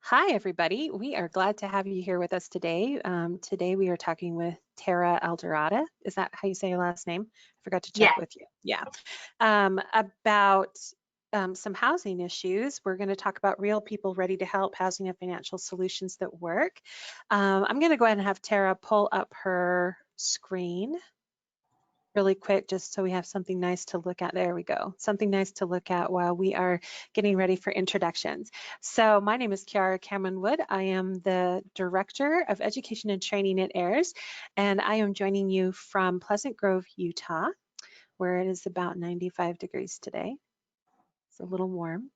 Hi, everybody. We are glad to have you here with us today. Today we are talking with Tara Alderete. Is that how you say your last name? I forgot to check Yes. with you. Yeah. About some housing issues. We're going to talk about real people ready to help, housing and financial solutions that work. I'm going to go ahead and have Tara pull up her screen really quick, just so we have something nice to look at. There we go. Something nice to look at while we are getting ready for introductions. So my name is Chiara Cameron-Wood. I am the Director of Education and Training at AIRS, and I am joining you from Pleasant Grove, Utah, where it is about 95 degrees today. It's a little warm.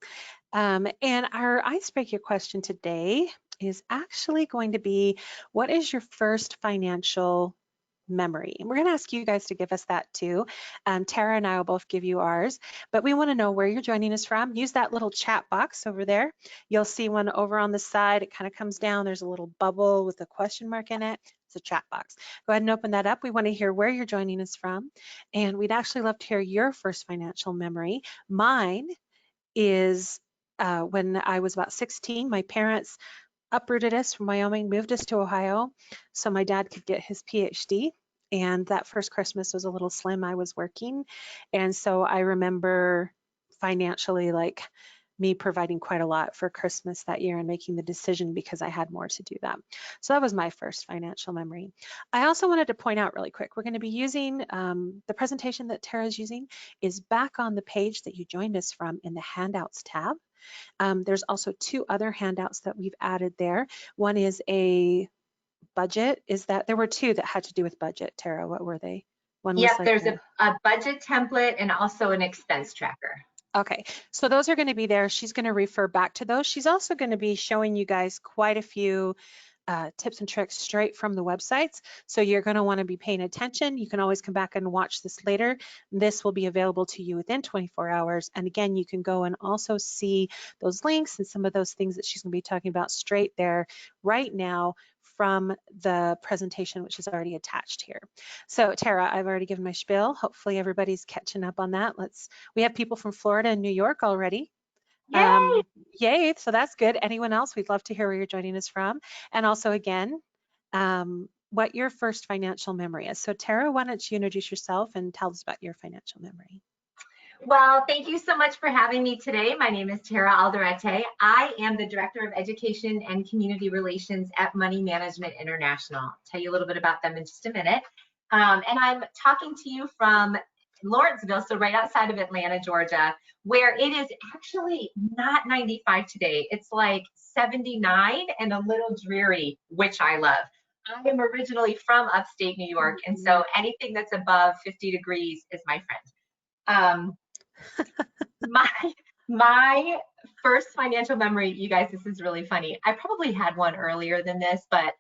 And our icebreaker question today is actually going to be, what is your first financial memory? And we're going to ask you guys to give us that too. Tara and I will both give you ours, but we want to know where you're joining us from. Use that little chat box over there. You'll see one over on the side. It kind of comes down. There's a little bubble with a question mark in it. It's a chat box. Go ahead and open that up. We want to hear where you're joining us from, and we'd actually love to hear your first financial memory. Mine is when I was about 16, my parents uprooted us from Wyoming, moved us to Ohio so my dad could get his PhD. And that first Christmas was a little slim. I was working. And so I remember financially, like, me providing quite a lot for Christmas that year and making the decision because I had more to do that. So that was my first financial memory. I also wanted to point out really quick, we're going to be using the presentation that Tara's using is back on the page that you joined us from in the handouts tab. There's also two other handouts that we've added there. One is a budget. There were two that had to do with budget. Tara, what were they? One was Yep, like there's a budget template and also an expense tracker. Okay, so those are going to be there. She's going to refer back to those. She's also going to be showing you guys quite a few tips and tricks straight from the websites. So you're going to want to be paying attention. You can always come back and watch this later. This will be available to you within 24 hours. And again, you can go and also see those links and some of those things that she's going to be talking about straight there right now from the presentation, which is already attached here. So Tara, I've already given my spiel. Hopefully everybody's catching up on that. We have people from Florida and New York already. Yay! Yay, so that's good. Anyone else? We'd love to hear where you're joining us from. And also again, what your first financial memory is. So Tara, why don't you introduce yourself and tell us about your financial memory? Well, thank you so much for having me today. My name is Chiara Alderete. I am the Director of Education and Community Relations at Money Management International. I'll tell you a little bit about them in just a minute. And I'm talking to you from Lawrenceville, so right outside of Atlanta, Georgia, where it is actually not 95 today. It's like 79 and a little dreary, which I love. I am originally from upstate New York, and so anything that's above 50 degrees is my friend. My first financial memory, you guys, this is really funny. I probably had one earlier than this, but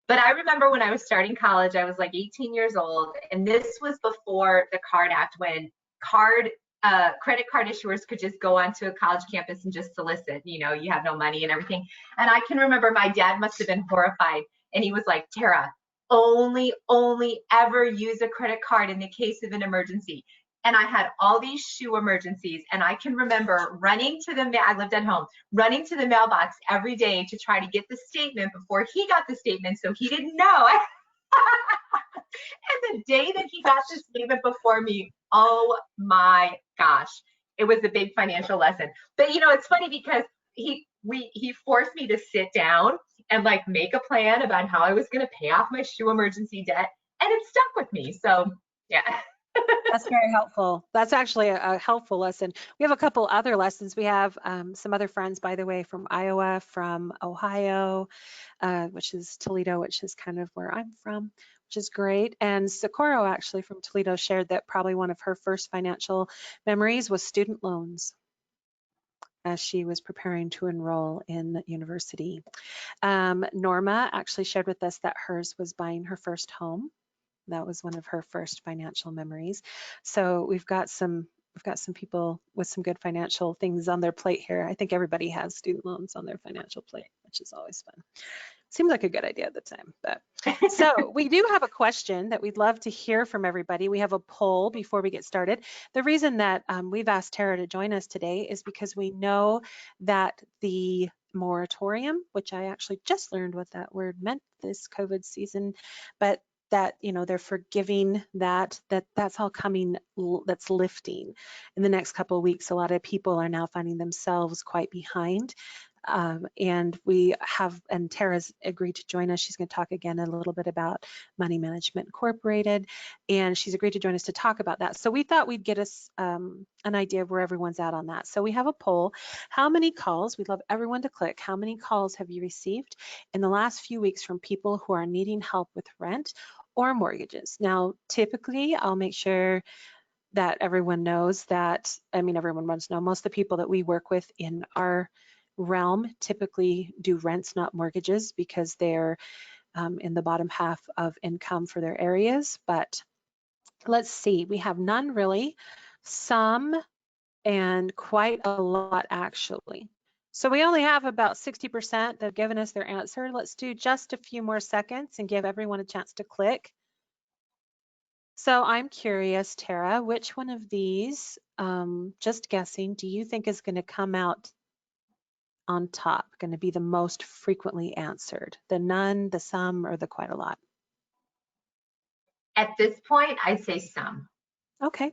I remember when I was starting college, I was like 18 years old, and this was before the Card Act, when credit card issuers could just go onto a college campus and just solicit, you have no money and everything. And I can remember my dad must have been horrified, and he was like, Tara, only ever use a credit card in the case of an emergency. And I had all these shoe emergencies, and I can remember I lived at home, running to the mailbox every day to try to get the statement before he got the statement, so he didn't know. And the day that he got the statement before me, oh my gosh, it was a big financial lesson. But it's funny because he forced me to sit down and like make a plan about how I was going to pay off my shoe emergency debt, and it stuck with me. So yeah. That's very helpful. That's actually a helpful lesson. We have a couple other lessons. We have some other friends, by the way, from Iowa, from Ohio, which is Toledo, which is kind of where I'm from, which is great. And Socorro, actually from Toledo, shared that probably one of her first financial memories was student loans as she was preparing to enroll in university. Norma actually shared with us that hers was buying her first home. That was one of her first financial memories. So we've got some people with some good financial things on their plate here. I think everybody has student loans on their financial plate, which is always fun. Seemed like a good idea at the time. But so we do have a question that we'd love to hear from everybody. We have a poll before we get started. The reason that we've asked Tara to join us today is because we know that the moratorium, which I actually just learned what that word meant this COVID season, but that, you know, they're forgiving that's all coming, that's lifting in the next couple of weeks. A lot of people are now finding themselves quite behind. And Tara's agreed to join us. She's going to talk again a little bit about Money Management Incorporated, and she's agreed to join us to talk about that. So we thought we'd get us an idea of where everyone's at on that. So we have a poll. How many calls, we'd love everyone to click, how many calls have you received in the last few weeks from people who are needing help with rent or mortgages? Now, typically, I'll make sure that everyone knows that, everyone wants to know, most of the people that we work with in our realm typically do rents, not mortgages, because they're in the bottom half of income for their areas. But let's see, we have none really, some, and quite a lot actually. So we only have about 60% that have given us their answer. Let's do just a few more seconds and give everyone a chance to click. So I'm curious, Tara, which one of these, just guessing, do you think is going to come out on top, going to be the most frequently answered? The none, the some, or the quite a lot? At this point, I'd say some. Okay,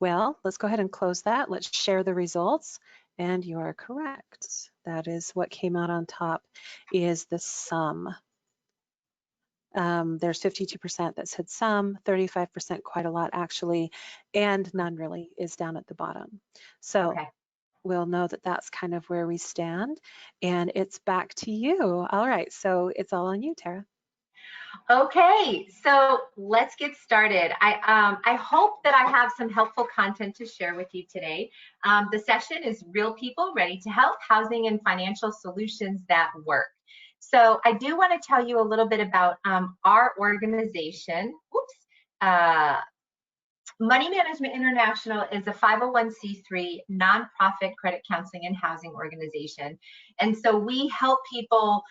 well, let's go ahead and close that. Let's share the results. And you are correct. That is what came out on top, is the some. There's 52% that said some, 35% quite a lot actually, and none really is down at the bottom. So okay. We'll know that that's kind of where we stand, and it's back to you. All right, so it's all on you, Tara. Okay, so let's get started. I hope that I have some helpful content to share with you today. The session is Real People Ready to Help, Housing and Financial Solutions That Work. So I do want to tell you a little bit about our organization. Money Management International is a 501c3 nonprofit credit counseling and housing organization. And so we help people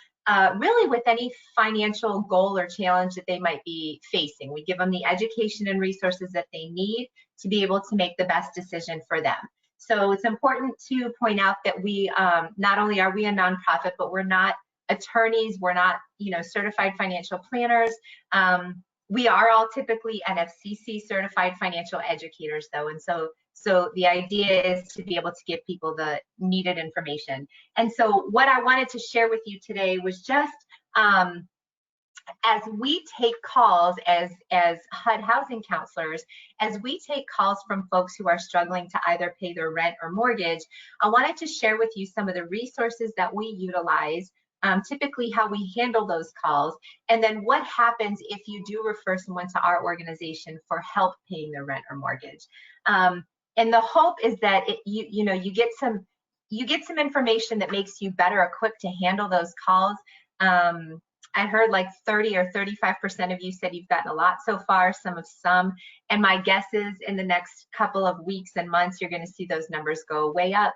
really with any financial goal or challenge that they might be facing. We give them the education and resources that they need to be able to make the best decision for them. So it's important to point out that we, not only are we a nonprofit, but we're not attorneys, we're not, certified financial planners. We are all typically NFCC certified financial educators though. And so the idea is to be able to give people the needed information. And so what I wanted to share with you today was just, as we take calls as HUD housing counselors, as we take calls from folks who are struggling to either pay their rent or mortgage, I wanted to share with you some of the resources that we utilize, typically how we handle those calls, and then what happens if you do refer someone to our organization for help paying their rent or mortgage. And the hope is that you get some information that makes you better equipped to handle those calls. I heard like 30 or 35% of you said you've gotten a lot so far, some, and my guess is in the next couple of weeks and months, you're going to see those numbers go way up.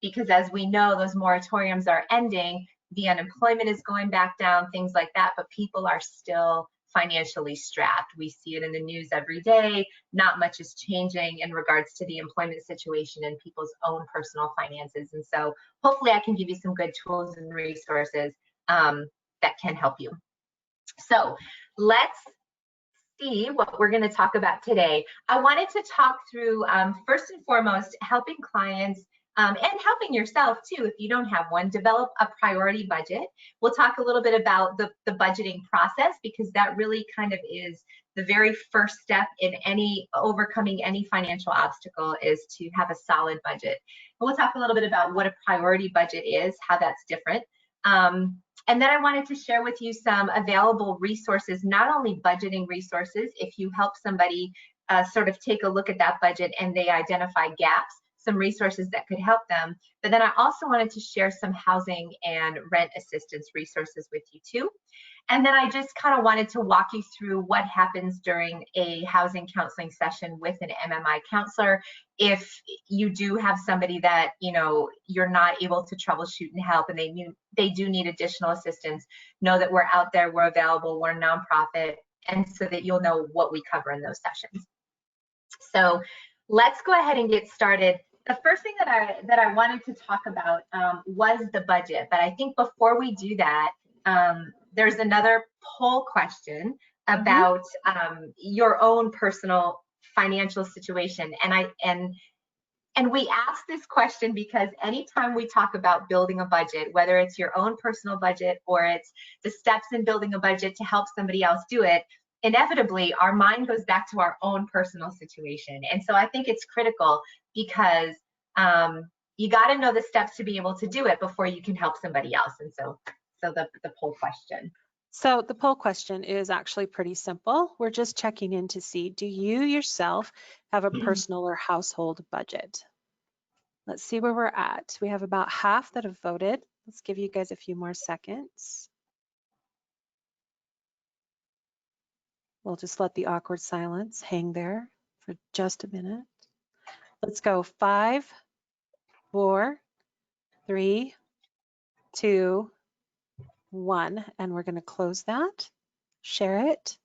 Because as we know, those moratoriums are ending, the unemployment is going back down, things like that, but people are still financially strapped. We see it in the news every day. Not much is changing in regards to the employment situation and people's own personal finances. And so hopefully I can give you some good tools and resources that can help you. So let's see what we're going to talk about today. I wanted to talk through, first and foremost, helping clients and helping yourself too, if you don't have one, develop a priority budget. We'll talk a little bit about the budgeting process, because that really kind of is the very first step in overcoming any financial obstacle, is to have a solid budget. And we'll talk a little bit about what a priority budget is, how that's different. And then I wanted to share with you some available resources, not only budgeting resources, if you help somebody sort of take a look at that budget and they identify gaps, some resources that could help them. But then I also wanted to share some housing and rent assistance resources with you too. And then I just kind of wanted to walk you through what happens during a housing counseling session with an MMI counselor. If you do have somebody that, you know, you're not able to troubleshoot and help, and they do need additional assistance, know that we're out there, we're available, we're a nonprofit, and so that you'll know what we cover in those sessions. So let's go ahead and get started. The first thing that I wanted to talk about was the budget, but I think before we do that, there's another poll question about your own personal financial situation, and we ask this question because anytime we talk about building a budget, whether it's your own personal budget or it's the steps in building a budget to help somebody else do it, inevitably our mind goes back to our own personal situation. And so I think it's critical because you got to know the steps to be able to do it before you can help somebody else. And so the poll question. So the poll question is actually pretty simple. We're just checking in to see, do you yourself have a personal or household budget? Let's see where we're at. We have about half that have voted. Let's give you guys a few more seconds. We'll just let the awkward silence hang there for just a minute. Let's go 5, 4, 3, 2, 1, and we're going to close that, share it.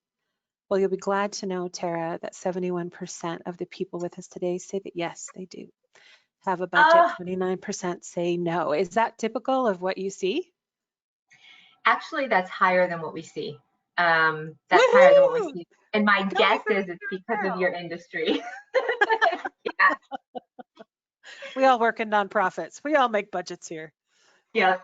Well, you'll be glad to know, Tara, that 71% of the people with us today say that yes, they do have a budget. 29% say no. Is that typical of what you see? Actually, that's higher than what we see. Higher than what we see. And my guess is it's because of your industry. Yeah. We all work in nonprofits. We all make budgets here. Yeah.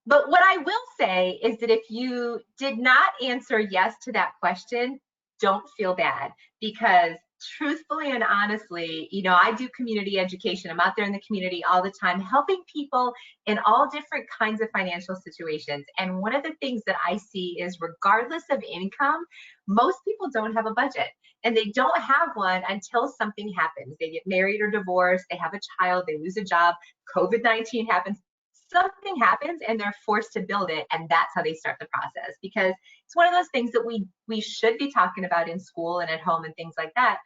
But what I will say is that if you did not answer yes to that question, don't feel bad, because truthfully and honestly, you know, I do community education. I'm out there in the community all the time, helping people in all different kinds of financial situations. And one of the things that I see is, regardless of income, most people don't have a budget. And they don't have one until something happens. They get married or divorced, they have a child, they lose a job, COVID-19 happens. Something happens and they're forced to build it, and that's how they start the process, because it's one of those things that we should be talking about in school and at home and things like that,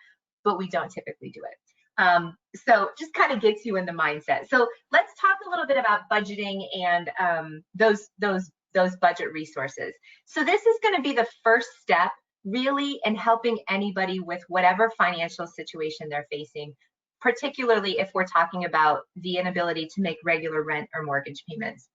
but we don't typically do it. So just kind of gets you in the mindset. So let's talk a little bit about budgeting and those budget resources. So this is going to be the first step really in helping anybody with whatever financial situation they're facing, particularly if we're talking about the inability to make regular rent or mortgage payments,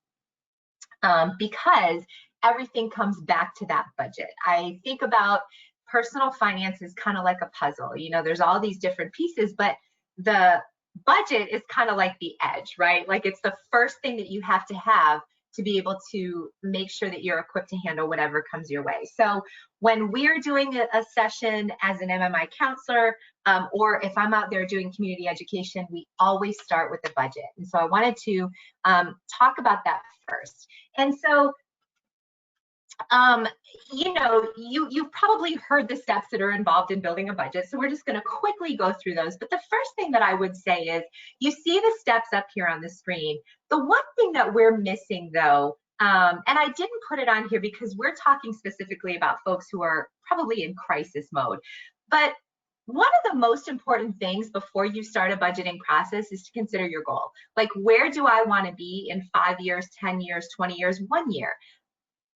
because everything comes back to that budget. I think about personal finance is kind of like a puzzle. You know, there's all these different pieces, but the budget is kind of like the edge, right? Like it's the first thing that you have to be able to make sure that you're equipped to handle whatever comes your way. So when we're doing a session as an MMI counselor, or if I'm out there doing community education, we always start with the budget. And so I wanted to talk about that first. And so, you know, you've probably heard the steps that are involved in building a budget. So we're just going to quickly go through those. But the first thing that I would say is, you see the steps up here on the screen. The one thing that we're missing though, and I didn't put it on here because we're talking specifically about folks who are probably in crisis mode, but one of the most important things before you start a budgeting process is to consider your goal. Like, where do I want to be in 5 years, 10 years, 20 years, 1 year?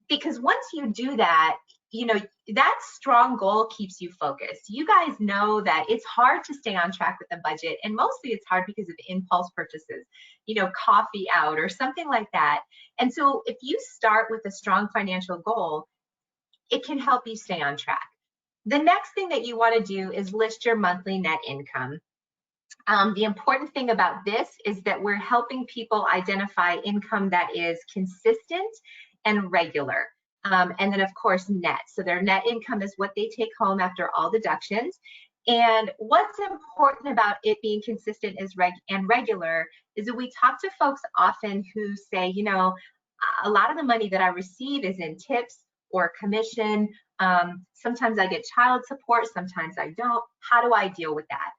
Because once you do that, you know, that strong goal keeps you focused. You guys know that it's hard to stay on track with the budget, and mostly it's hard because of impulse purchases, you know, coffee out or something like that. And so if you start with a strong financial goal, it can help you stay on track. The next thing that you want to do is list your monthly net income. The important thing about this is that we're helping people identify income that is consistent and regular. And then of course, net. So their net income is what they take home after all deductions. And what's important about it being consistent and regular is that we talk to folks often who say, you know, a lot of the money that I receive is in tips or commission. Sometimes I get child support, sometimes I don't. How do I deal with that?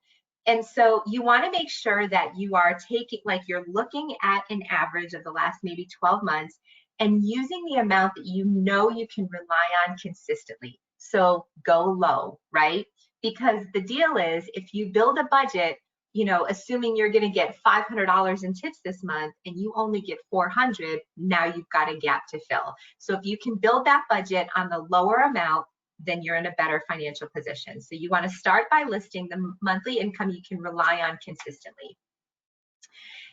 And so you want to make sure that you are taking, like you're looking at an average of the last maybe 12 months and using the amount that you know you can rely on consistently. So go low, right? Because the deal is, if you build a budget, you know, assuming you're going to get $500 in tips this month and you only get 400, now you've got a gap to fill. So if you can build that budget on the lower amount, then you're in a better financial position. So you want to start by listing the monthly income you can rely on consistently.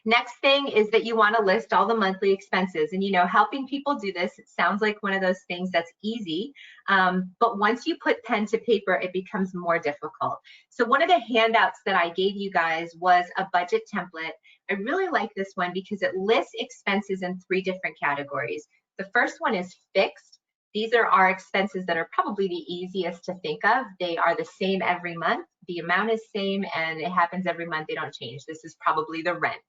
Next thing is that you want to list all the monthly expenses. And, you know, helping people do this, it sounds like one of those things that's easy. But once you put pen to paper, it becomes more difficult. So one of the handouts that I gave you guys was a budget template. I really like this one because it lists expenses in 3 different categories. The first one is fixed. These are our expenses that are probably the easiest to think of. They are the same every month. The amount is same and it happens every month. They don't change. This is probably the rent,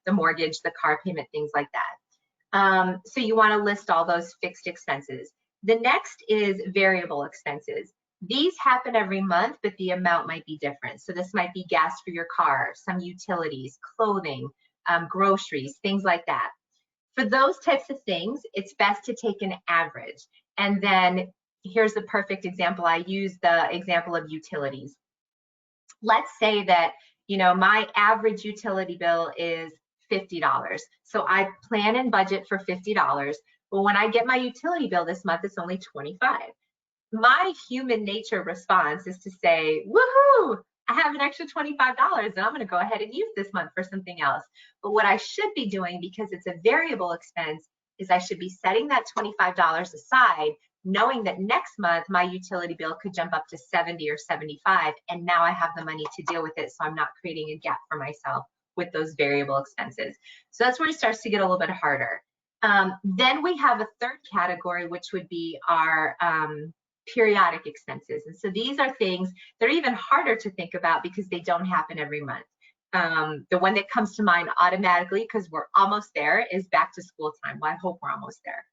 the mortgage, the car payment, things like that. So you want to list all those fixed expenses. The next is variable expenses. These happen every month, but the amount might be different. So this might be gas for your car, some utilities, clothing, groceries, things like that. For those types of things, it's best to take an average. And then here's the perfect example. I use the example of utilities. Let's say that, you know, my average utility bill is $50. So I plan and budget for $50. But when I get my utility bill this month, it's only $25. My human nature response is to say, woohoo, I have an extra $25 and I'm going to go ahead and use this month for something else. But what I should be doing, because it's a variable expense, is I should be setting that $25 aside, knowing that next month my utility bill could jump up to 70 or 75, and now I have the money to deal with it, so I'm not creating a gap for myself with those variable expenses. So that's where it starts to get a little bit harder. Then we have a third category, which would be our periodic expenses. And so these are things that are even harder to think about because they don't happen every month. The one that comes to mind automatically, because we're almost there, is back to school time. Well, I hope we're almost there.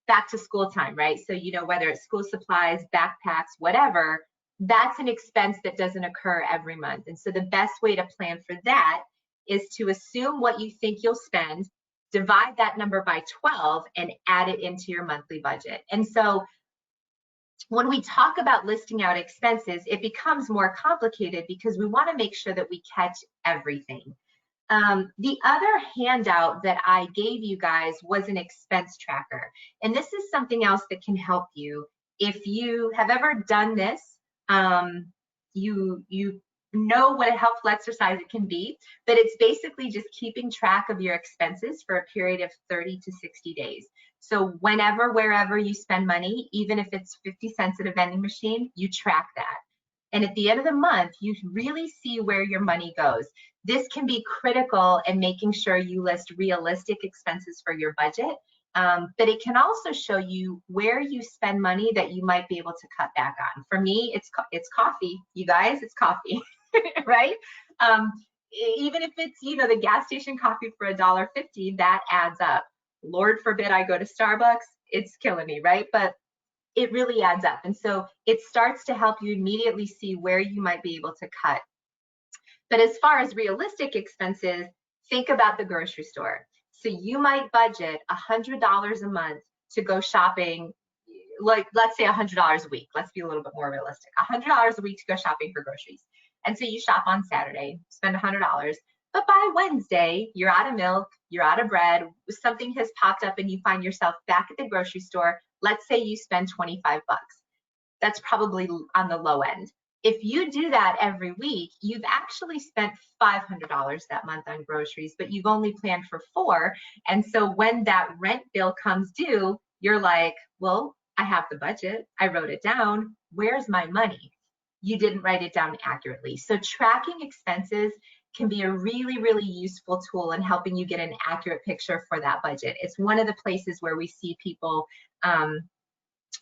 Back to school time, right? So, you know, whether it's school supplies, backpacks, whatever, that's an expense that doesn't occur every month. And so the best way to plan for that is to assume what you think you'll spend, divide that number by 12, and add it into your monthly budget. And so when we talk about listing out expenses, it becomes more complicated because we want to make sure that we catch everything. The other handout that I gave you guys was an expense tracker. And this is something else that can help you. If you have ever done this, you know what a helpful exercise it can be, but it's basically just keeping track of your expenses for a period of 30 to 60 days. So whenever, wherever you spend money, even if it's 50 cents at a vending machine, you track that. And at the end of the month, you really see where your money goes. This can be critical in making sure you list realistic expenses for your budget, but it can also show you where you spend money that you might be able to cut back on. For me, it's coffee, you guys, it's coffee, right? Even if it's, you know, the gas station coffee for $1.50, that adds up. Lord forbid I go to Starbucks, it's killing me, right? But it really adds up. And so it starts to help you immediately see where you might be able to cut. But as far as realistic expenses, think about the grocery store. So you might budget $100 a month to go shopping, like let's say $100 a week. Let's be a little bit more realistic. $100 a week to go shopping for groceries. And so you shop on Saturday, spend $100. But by Wednesday, you're out of milk, you're out of bread, something has popped up and you find yourself back at the grocery store. Let's say you spend 25 bucks. That's probably on the low end. If you do that every week, you've actually spent $500 that month on groceries, but you've only planned for 4. And so when that rent bill comes due, you're like, well, I have the budget. I wrote it down. Where's my money? You didn't write it down accurately. So tracking expenses can be a really, really useful tool in helping you get an accurate picture for that budget. It's one of the places where we see people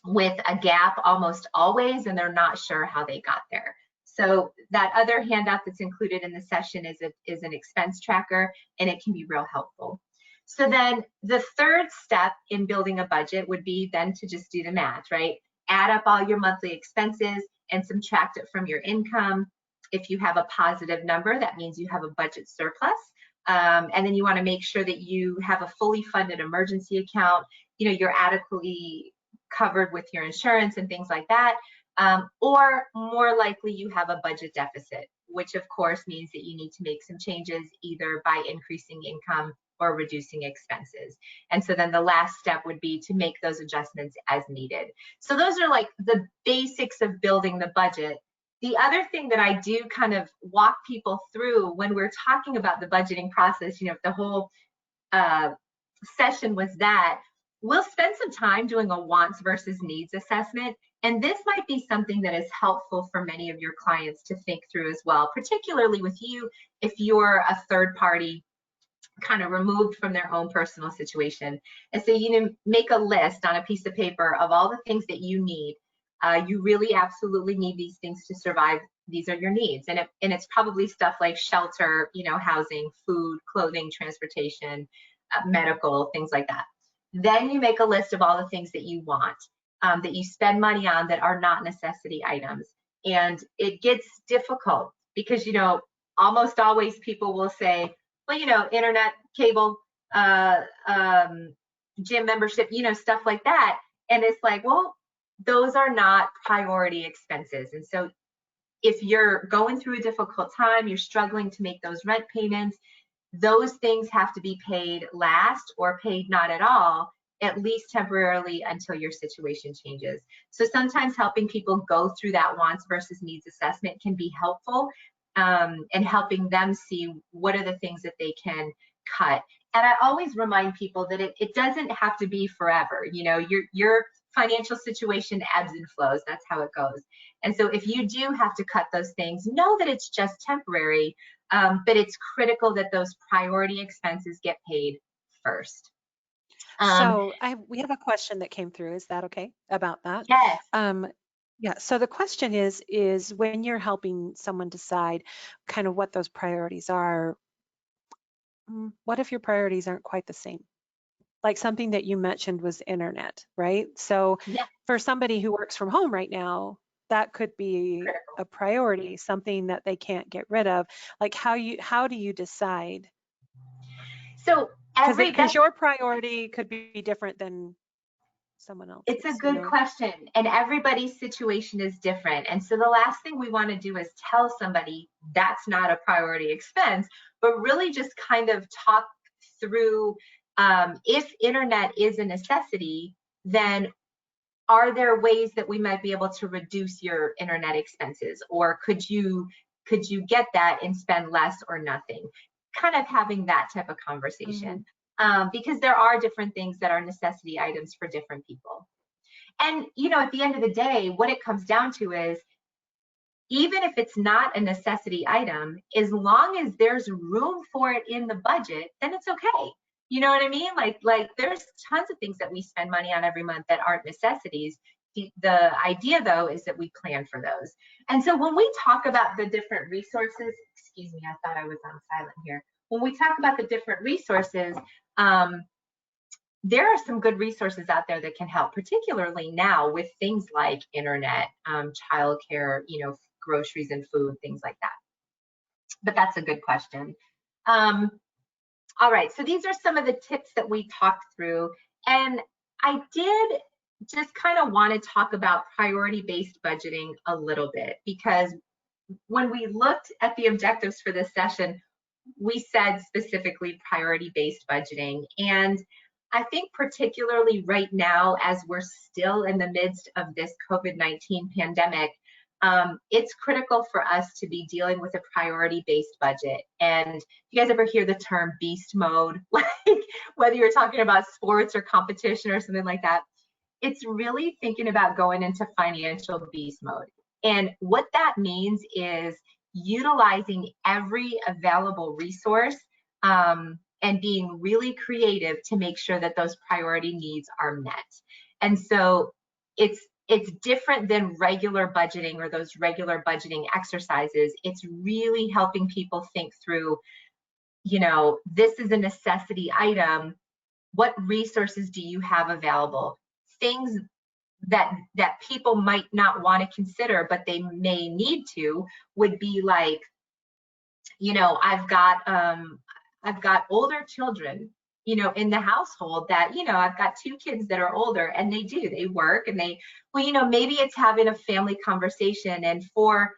with a gap almost always, and they're not sure how they got there. So that other handout that's included in the session is an expense tracker, and it can be real helpful. So then the third step in building a budget would be then to just do the math, right? Add up all your monthly expenses and subtract it from your income. If you have a positive number, that means you have a budget surplus. And then you want to make sure that you have a fully funded emergency account. You know, you're adequately covered with your insurance and things like that. Or more likely you have a budget deficit, which of course means that you need to make some changes either by increasing income or reducing expenses. And so then the last step would be to make those adjustments as needed. So those are like the basics of building the budget. The other thing that I do kind of walk people through when we're talking about the budgeting process, you know, the whole session was that we'll spend some time doing a wants versus needs assessment. And this might be something that is helpful for many of your clients to think through as well, particularly with you if you're a third party kind of removed from their own personal situation. And so you know, make a list on a piece of paper of all the things that you need. You really absolutely need these things to survive. These are your needs. And it's probably stuff like shelter, you know, housing, food, clothing, transportation, medical, things like that. Then you make a list of all the things that you want, that you spend money on that are not necessity items. And it gets difficult because, you know, almost always people will say, well, you know, internet, cable, gym membership, you know, stuff like that. And it's like, well, those are not priority expenses. And so if you're going through a difficult time, you're struggling to make those rent payments, those things have to be paid last or paid not at all, at least temporarily until your situation changes. So sometimes helping people go through that wants versus needs assessment can be helpful, and helping them see what are the things that they can cut. And I always remind people that it doesn't have to be forever. You know, your financial situation ebbs and flows. That's how it goes. And so if you do have to cut those things, know that it's just temporary, but it's critical that those priority expenses get paid first. So we have a question that came through. Is that okay about that? Yes. Yeah, so the question is when you're helping someone decide kind of what those priorities are, what if your priorities aren't quite the same? Like something that you mentioned was internet, right? So Yeah. for somebody who works from home right now, that could be Critical. a priority, something that they can't get rid of. Like how do you decide? So Because your priority could be different than someone it's a else's, you good know? question, and everybody's situation is different. And so the last thing we want to do is tell somebody that's not a priority expense, but really just kind of talk through, if internet is a necessity, then are there ways that we might be able to reduce your internet expenses, or could you get that and spend less or nothing? Kind of having that type of conversation, because there are different things that are necessity items for different people. And you know, at the end of the day, what it comes down to is, even if it's not a necessity item, as long as there's room for it in the budget, then it's okay. You know what I mean? Like there's tons of things that we spend money on every month that aren't necessities. The idea though is that we plan for those. And so when we talk about the different resources, excuse me, I thought I was on silent here. When we talk about the different resources, there are some good resources out there that can help, particularly now with things like internet, childcare, you know, groceries and food, things like that. But that's a good question. All right, so these are some of the tips that we talked through. And I did just kind of want to talk about priority-based budgeting a little bit, because when we looked at the objectives for this session, we said specifically priority-based budgeting. And I think particularly right now, as we're still in the midst of this COVID-19 pandemic, it's critical for us to be dealing with a priority-based budget. And you guys ever hear the term beast mode? Like whether you're talking about sports or competition or something like that, it's really thinking about going into financial beast mode. And what that means is utilizing every available resource, and being really creative to make sure that those priority needs are met. And so it's different than regular budgeting or those regular budgeting exercises. It's really helping people think through, you know, this is a necessity item. What resources do you have available? Things that people might not want to consider, but they may need to, would be like, you know, I've got older children, you know, in the household that, you know, I've got two kids that are older and they work and well, you know, maybe it's having a family conversation, and for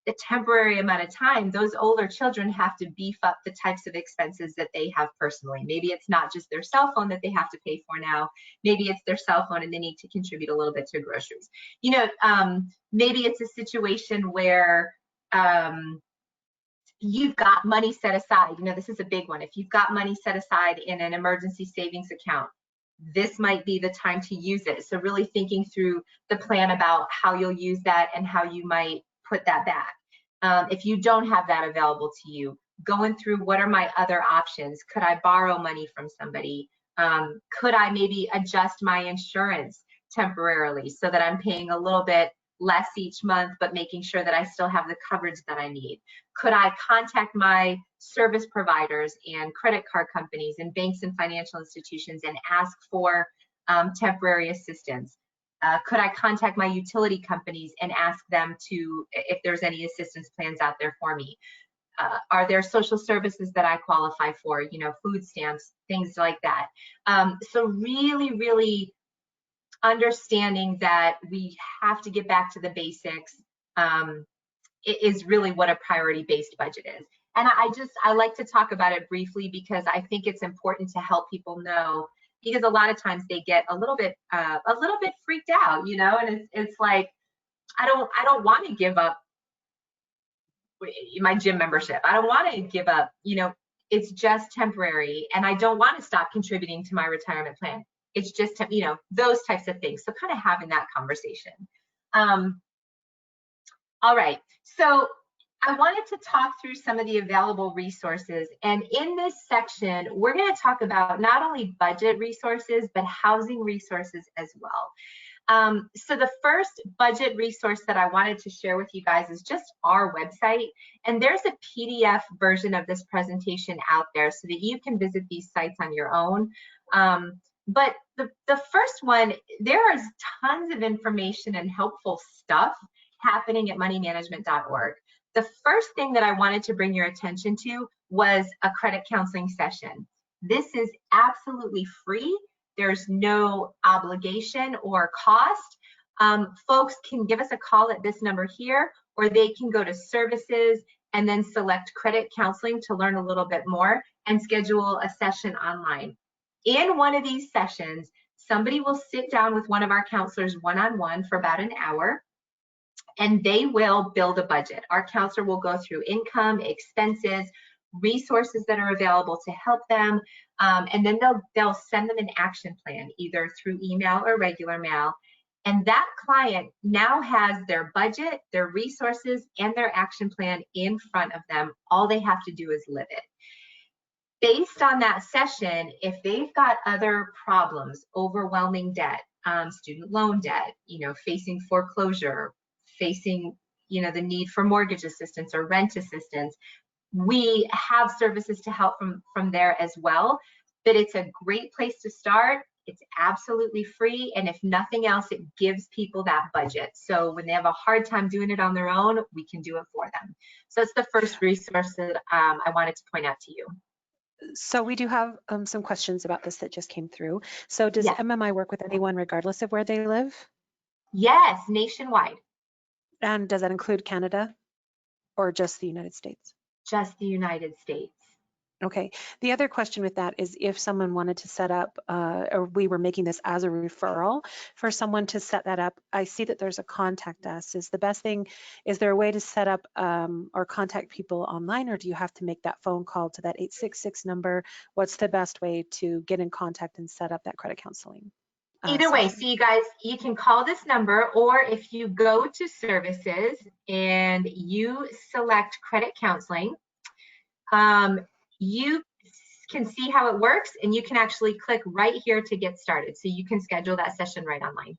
a temporary amount of time, those older children have to beef up the types of expenses that they have personally. Maybe it's not just their cell phone that they have to pay for now. Maybe it's their cell phone and they need to contribute a little bit to groceries. You know, maybe it's a situation where, you've got money set aside. You know, this is a big one. If you've got money set aside in an emergency savings account, this might be the time to use it. So really thinking through the plan about how you'll use that and how you might put that back. If you don't have that available to you, going through what are my other options? Could I borrow money from somebody? Could I maybe adjust my insurance temporarily so that I'm paying a little bit less each month, but making sure that I still have the coverage that I need? Could I contact my service providers and credit card companies and banks and financial institutions and ask for temporary assistance? Could I contact my utility companies and ask them to, if there's any assistance plans out there for me? Are there social services that I qualify for, you know, food stamps, things like that? So really, really understanding that we have to get back to the basics is really what a priority-based budget is. And I like to talk about it briefly because I think it's important to help people know, because a lot of times they get a little bit freaked out, you know, and it's like, I don't want to give up my gym membership. I don't want to give up, you know, it's just temporary, and I don't want to stop contributing to my retirement plan. It's just, you know, those types of things. So kind of having that conversation. All right, so I wanted to talk through some of the available resources. And in this section, we're going to talk about not only budget resources, but housing resources as well. So the first budget resource that I wanted to share with you guys is just our website. And there's a PDF version of this presentation out there so that you can visit these sites on your own. But the first one, there is tons of information and helpful stuff happening at moneymanagement.org. The first thing that I wanted to bring your attention to was a credit counseling session. This is absolutely free. There's no obligation or cost. Folks can give us a call at this number here, or they can go to services and then select credit counseling to learn a little bit more and schedule a session online. In one of these sessions, somebody will sit down with one of our counselors one-on-one for about an hour, and they will build a budget. Our counselor will go through income, expenses, resources that are available to help them, and then they'll send them an action plan, either through email or regular mail. And that client now has their budget, their resources, and their action plan in front of them. All they have to do is live it. Based on that session, if they've got other problems, overwhelming debt, student loan debt, you know, facing foreclosure, facing, you know, the need for mortgage assistance or rent assistance, we have services to help from there as well. But it's a great place to start. It's absolutely free, and if nothing else, it gives people that budget. So when they have a hard time doing it on their own, we can do it for them. So it's the first resource that I wanted to point out to you. So we do have some questions about this that just came through. So does MMI work with anyone regardless of where they live? Yes, nationwide. And does that include Canada or just the United States? Just the United States. Okay. The other question with that is if someone wanted to set up, or we were making this as a referral for someone to set that up, I see that there's a contact us. Is the best thing, is there a way to set up or contact people online, or do you have to make that phone call to that 866 number? What's the best way to get in contact and set up that credit counseling? Either way, so you guys, you can call this number, or if you go to services and you select credit counseling, you can see how it works, and you can actually click right here to get started. So you can schedule that session right online.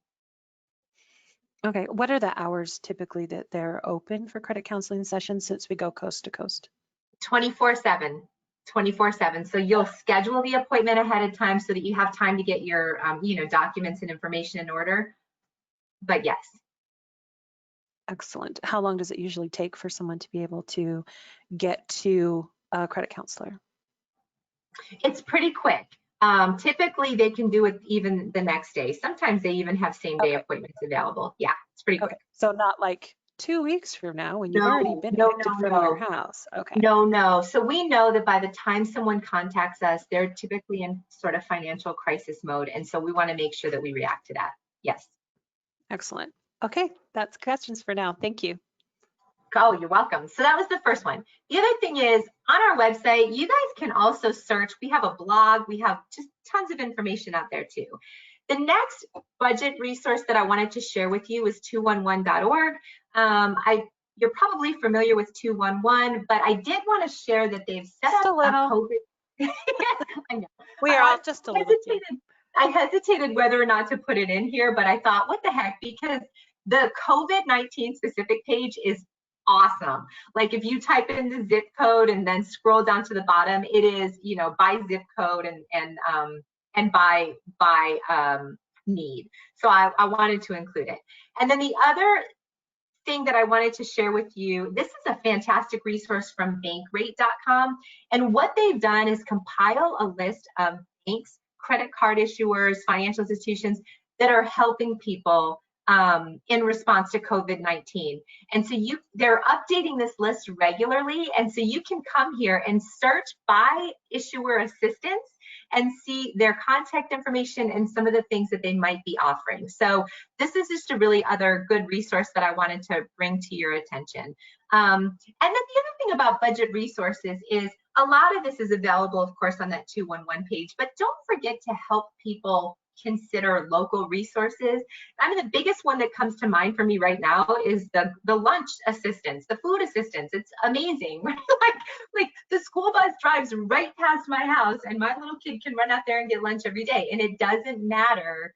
Okay, what are the hours typically that they're open for credit counseling sessions since we go coast to coast? 24/7. 24/7. So you'll schedule the appointment ahead of time so that you have time to get your you know, documents and information in order. yes. Excellent. How long does it usually take for someone to be able to get to a credit counselor? It's pretty quick. Typically, they can do it even the next day. Sometimes they even have same day Okay. appointments available. Yeah, it's pretty quick. Okay. So not like 2 weeks from now when you've already No, been no, evicted no, from your no. house. Okay. No, no. So we know that by the time someone contacts us, they're typically in sort of financial crisis mode. And so we want to make sure that we react to that. Yes. Excellent. Okay. That's questions for now. Thank you. Oh, you're welcome. So that was the first one. The other thing is on our website, you guys can also search. We have a blog. We have just tons of information out there too. The next budget resource that I wanted to share with you is 211.org. You're probably familiar with 211, but I did want to share that they've set Just up a a little. COVID. I know. We are all just a little. I hesitated whether or not to put it in here, but I thought, what the heck? Because the COVID-19 specific page is awesome. Like if you type in the zip code and then scroll down to the bottom, it is, you know, by zip code and by need. So I wanted to include it. And then the other thing that I wanted to share with you, this is a fantastic resource from bankrate.com. And what they've done is compile a list of banks, credit card issuers, financial institutions that are helping people in response to COVID-19. And so they're updating this list regularly. And so you can come here and search by issuer assistance and see their contact information and some of the things that they might be offering. So this is just a really other good resource that I wanted to bring to your attention. And then the other thing about budget resources is a lot of this is available, of course, on that 211 page, but don't forget to help people consider local resources. I mean, the biggest one that comes to mind for me right now is the lunch assistance, the food assistance. It's amazing. like the school bus drives right past my house and my little kid can run out there and get lunch every day. And it doesn't matter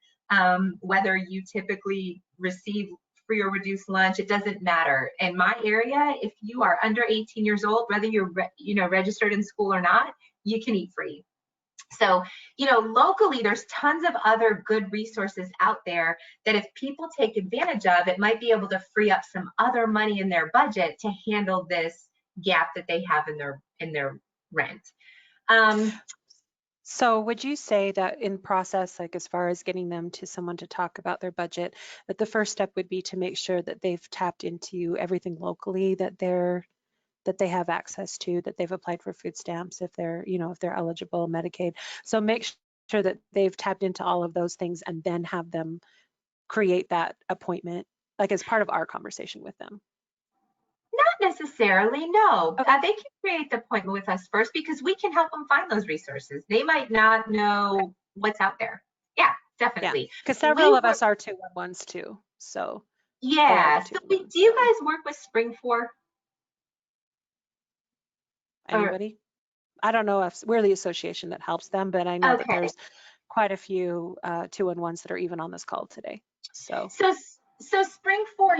whether you typically receive free or reduced lunch. It doesn't matter. In my area, if you are under 18 years old, whether you're registered in school or not, you can eat free. So, locally, there's tons of other good resources out there that if people take advantage of, it might be able to free up some other money in their budget to handle this gap that they have in their rent. So would you say that in process, like as far as getting them to someone to talk about their budget, that the first step would be to make sure that they've tapped into everything locally that they have access to, that they've applied for food stamps if they're eligible, Medicaid. So make sure that they've tapped into all of those things and then have them create that appointment, like as part of our conversation with them. Not necessarily, no. Okay. They can create the appointment with us first because we can help them find those resources. They might not know what's out there. Yeah, definitely. Yeah, because several of us are 211s too. So yeah. So do you guys work with Spring 4? Anybody? I don't know if we're the association that helps them, but I know that there's quite a few 211s that are even on this call today. So Spring 4,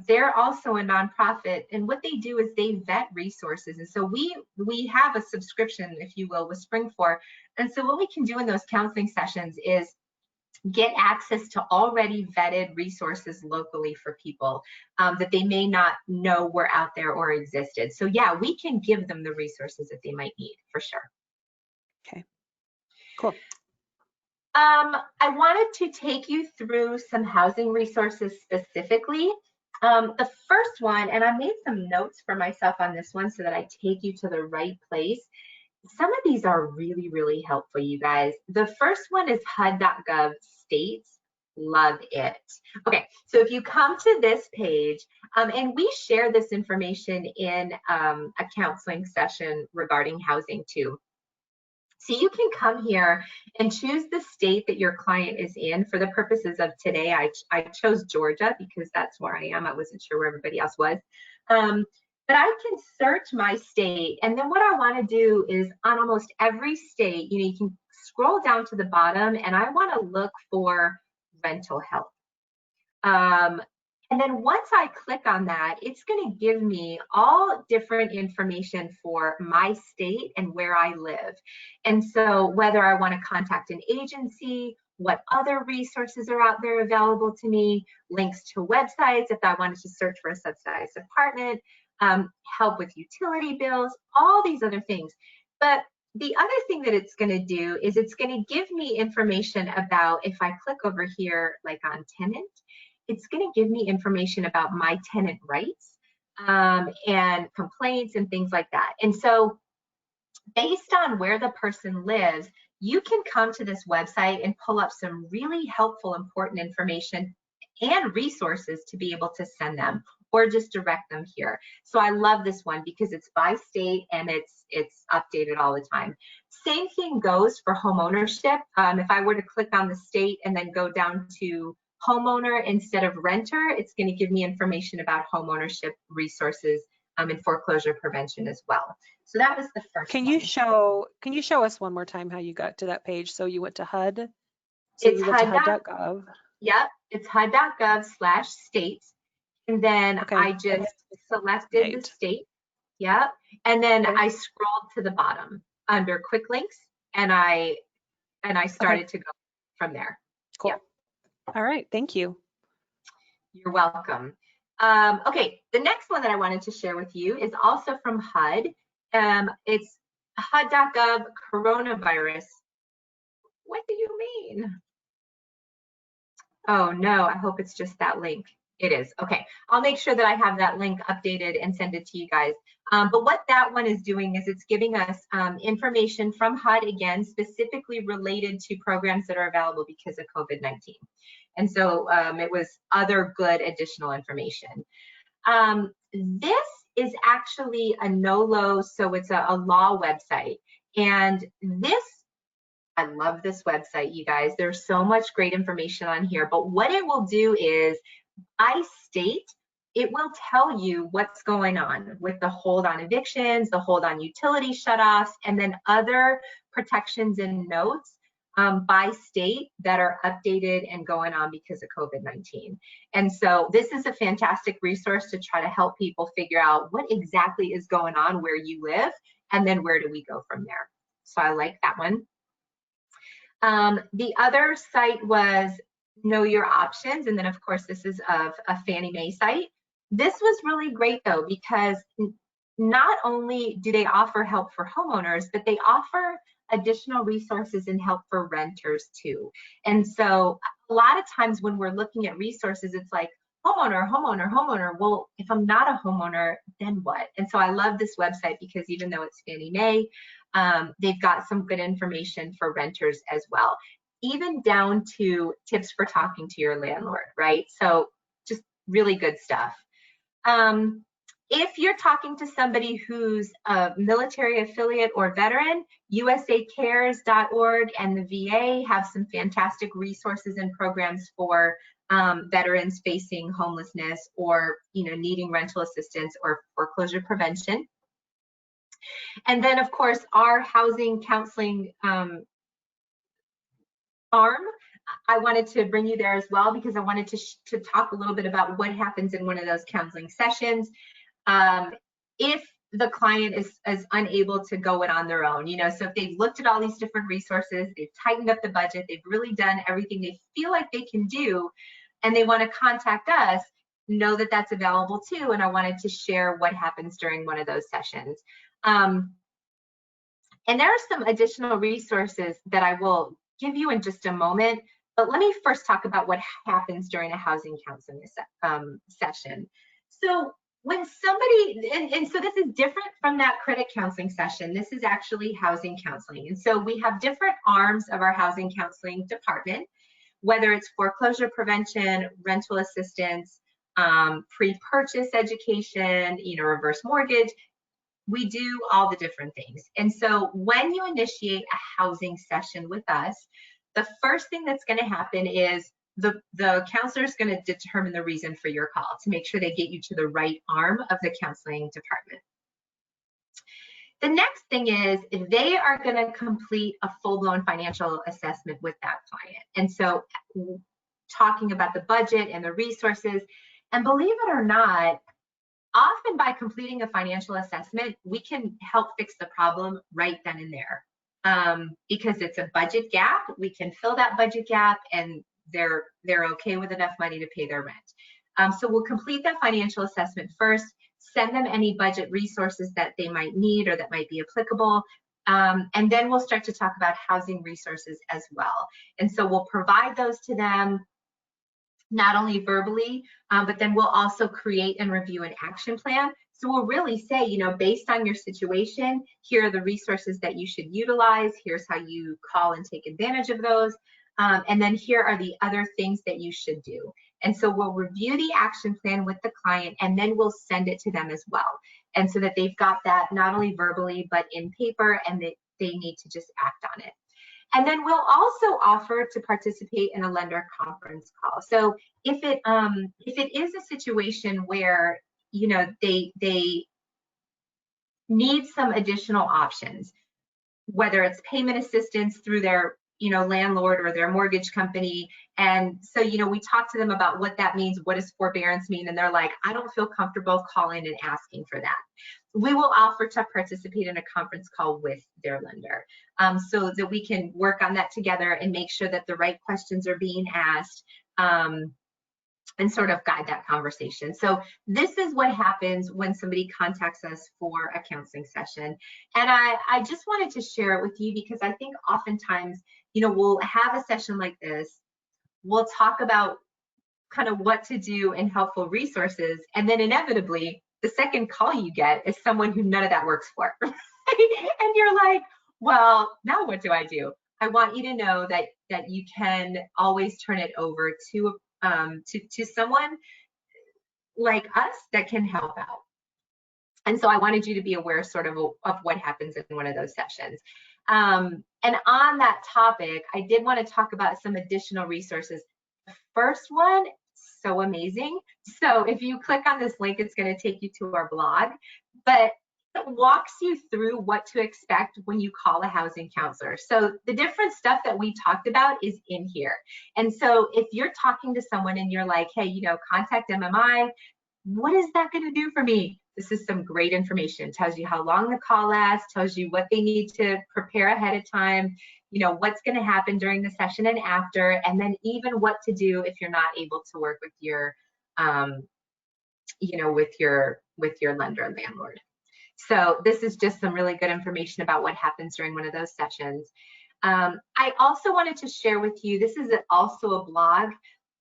they're also a nonprofit, and what they do is they vet resources. And so we have a subscription, if you will, with Spring 4. And so what we can do in those counseling sessions is get access to already vetted resources locally for people that they may not know were out there or existed. So yeah, we can give them the resources that they might need for sure. Okay, cool. I wanted to take you through some housing resources specifically. The first one, and I made some notes for myself on this one so that I take you to the right place. Some of these are really, really helpful, you guys. The first one is Hud.gov States. Love it. Okay, so if you come to this page, and we share this information in a counseling session regarding housing too. So you can come here and choose the state that your client is in. For the purposes of today, I chose Georgia because that's where I am. I wasn't sure where everybody else was. But I can search my state. And then what I want to do is on almost every state, you can scroll down to the bottom and I want to look for rental help. And then once I click on that, it's going to give me all different information for my state and where I live. And so whether I want to contact an agency what other resources are out there available to me, links to websites if I wanted to search for a subsidized apartment, help with utility bills, all these other things. But the other thing that it's going to do is it's going to give me information about, if I click over here, like on tenant, it's going to give me information about my tenant rights and complaints and things like that. And so based on where the person lives, you can come to this website and pull up some really helpful, important information and resources to be able to send them or just direct them here. So I love this one because it's by state and it's updated all the time. Same thing goes for home ownership. If I were to click on the state and then go down to homeowner instead of renter, it's going to give me information about home ownership resources and foreclosure prevention as well. So that was the first Can one. you show us one more time how you got to that page? So you went to HUD. So It's you went to HUD.gov. Yep, it's hud.gov/states. And then Okay. I just selected the state. Yep. And then I scrolled to the bottom under quick links and I started to go from there. Cool. Yeah. All right. Thank you. You're welcome. Okay, the next one that I wanted to share with you is also from HUD. It's hud.gov coronavirus. What do you mean? Oh no, I hope it's just that link. It is. Okay, I'll make sure that I have that link updated and send it to you guys. But what that one is doing is it's giving us information from HUD, again, specifically related to programs that are available because of COVID-19. And so it was other good additional information. This is actually a NOLO, so it's a law website. And this, I love this website, you guys. There's so much great information on here. But what it will do is, by state, it will tell you what's going on with the hold on evictions, the hold on utility shutoffs, and then other protections and notes by state that are updated and going on because of COVID-19. And so this is a fantastic resource to try to help people figure out what exactly is going on where you live, and then where do we go from there. So I like that one. The other site was Know Your Options, and then of course this is of a Fannie Mae site. This was really great though, because not only do they offer help for homeowners, but they offer additional resources and help for renters too. And so a lot of times when we're looking at resources, it's like homeowner, homeowner, homeowner. Well, if I'm not a homeowner, then what? And so I love this website because even though it's Fannie Mae, they've got some good information for renters as well, even down to tips for talking to your landlord, right? So just really good stuff. If you're talking to somebody who's a military affiliate or veteran, usacares.org and the VA have some fantastic resources and programs for veterans facing homelessness or needing rental assistance or foreclosure prevention. And then, of course, our housing counseling arm, I wanted to bring you there as well because I wanted to talk a little bit about what happens in one of those counseling sessions. If the client is unable to go it on their own, so if they've looked at all these different resources, they've tightened up the budget, they've really done everything they feel like they can do, and they want to contact us, know that that's available too. And I wanted to share what happens during one of those sessions. And there are some additional resources that I will give you in just a moment, but let me first talk about what happens during a housing counseling session. So when somebody, and so this is different from that credit counseling session, this is actually housing counseling. And so we have different arms of our housing counseling department, whether it's foreclosure prevention, rental assistance, pre-purchase education, reverse mortgage. We do all the different things. And so when you initiate a housing session with us, the first thing that's going to happen is the counselor is going to determine the reason for your call to make sure they get you to the right arm of the counseling department. The next thing is they are going to complete a full-blown financial assessment with that client. And so talking about the budget and the resources, and believe it or not, often by completing a financial assessment, we can help fix the problem right then and there. because it's a budget gap. We can fill that budget gap, and they're okay with enough money to pay their rent. So we'll complete that financial assessment first, send them any budget resources that they might need or that might be applicable. And then we'll start to talk about housing resources as well. And so we'll provide those to them, not only verbally, but then we'll also create and review an action plan. So we'll really say, you know, based on your situation, here are the resources that you should utilize. Here's how you call and take advantage of those. And then here are the other things that you should do. And so we'll review the action plan with the client, and then we'll send it to them as well. And so that they've got that not only verbally, but in paper, and that they need to just act on it. And then we'll also offer to participate in a lender conference call. So if it is a situation where, you know, they need some additional options, whether it's payment assistance through their, you know, landlord or their mortgage company. And so, you know, we talk to them about what that means. What does forbearance mean? And they're like, I don't feel comfortable calling and asking for that. We will offer to participate in a conference call with their lender, so that we can work on that together and make sure that the right questions are being asked, and sort of guide that conversation. So this is what happens when somebody contacts us for a counseling session. And I just wanted to share it with you because I think oftentimes, you know, we'll have a session like this, we'll talk about kind of what to do and helpful resources, and then inevitably, the second call you get is someone who none of that works for. And you're like, well, now what do I do? I want you to know that you can always turn it over to someone like us that can help out. And so I wanted you to be aware sort of what happens in one of those sessions. And on that topic, I did want to talk about some additional resources. The first one, so amazing. So if you click on this link, it's going to take you to our blog, but it walks you through what to expect when you call a housing counselor. So the different stuff that we talked about is in here. And so if you're talking to someone and you're like, hey, you know, contact MMI, what is that going to do for me? This is some great information. It tells you how long the call lasts, tells you what they need to prepare ahead of time, you know, what's going to happen during the session and after, and then even what to do if you're not able to work with your, you know, with your lender and landlord. So this is just some really good information about what happens during one of those sessions. I also wanted to share with you, this is also a blog,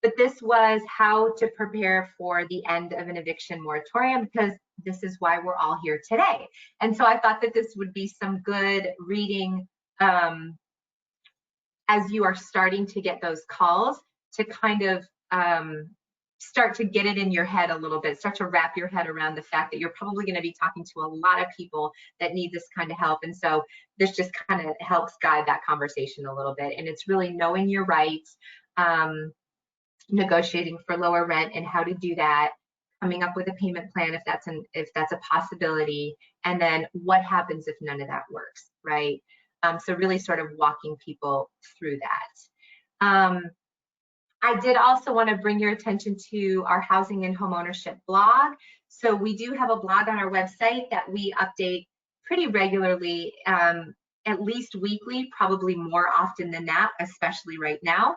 but this was how to prepare for the end of an eviction moratorium, because this is why we're all here today. And so I thought that this would be some good reading as you are starting to get those calls, to kind of start to get it in your head a little bit, start to wrap your head around the fact that you're probably going to be talking to a lot of people that need this kind of help. And so this just kind of helps guide that conversation a little bit. And it's really knowing your rights, negotiating for lower rent and how to do that, coming up with a payment plan if that's a possibility, and then what happens if none of that works, right? So really sort of walking people through that. I did also want to bring your attention to our housing and homeownership blog. So we do have a blog on our website that we update pretty regularly, at least weekly, probably more often than that, especially right now.